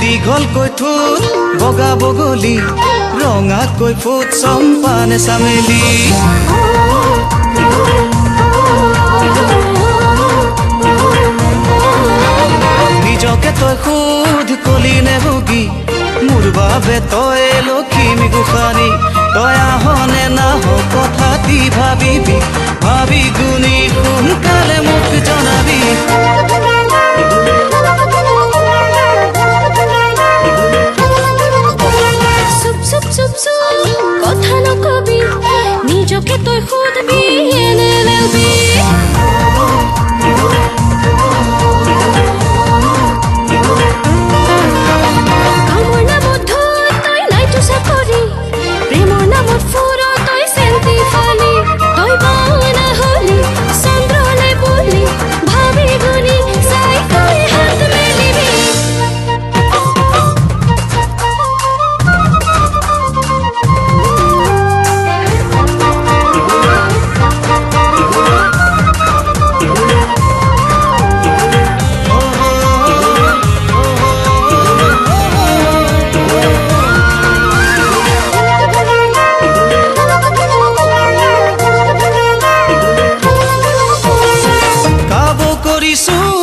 দীঘলকৈ ঠোঁট বগা বগলী ৰঙাকৈ ফুট চম্পানে চামেলি নিজকে তই খুদ কলি নে ভগী মোৰ বাবে তই লখিমী গোসানী তই আহনে নাহ কথাটি ভাবিবি ভাবি গুণি সোনকালে মোক জনাবি কথা নকবি নিজকে তই খুদবি এনে লেলবি কামৰ নামত ধৰ তই নাইতো চাকৰি প্ৰেমৰ নামত ফুৰ তই চেন্তি ফালি তই বাওনা হলি চন্দ্ৰলে বুলি ভাবি গুণি চাই তই হাত মেলিবি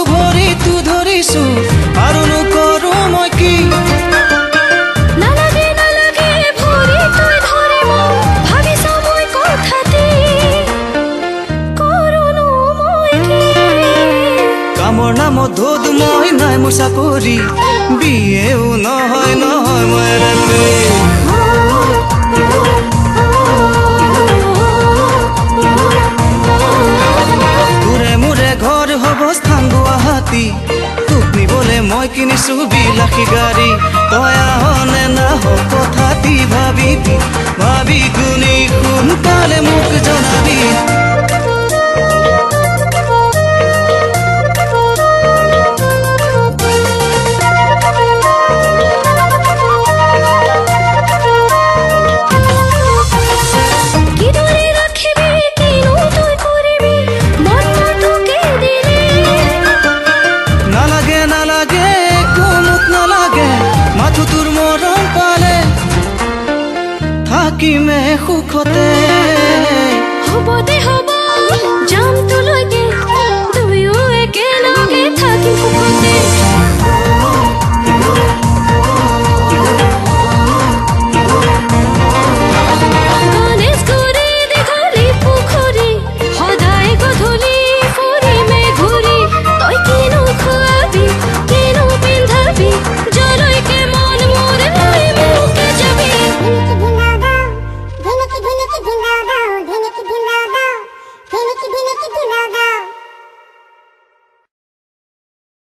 ভৰিটো ধৰিছো আৰু নকৰো মই কি নালাগে নালাগে ভৰি তই ধৰিব ভাবিছ মই কথাটি কৰোনো মই কি কামৰ নামত ধোদ মই নাই মোৰ চাকৰি বিয়েও নহয় নহয় মই ৰাতি অৱস্থান গুৱাহাটী তোক নিবলে মই কিনিছো বিলাসী গাড়ী তই আহনে নাহ কথাটি ভাবিবি ভাবি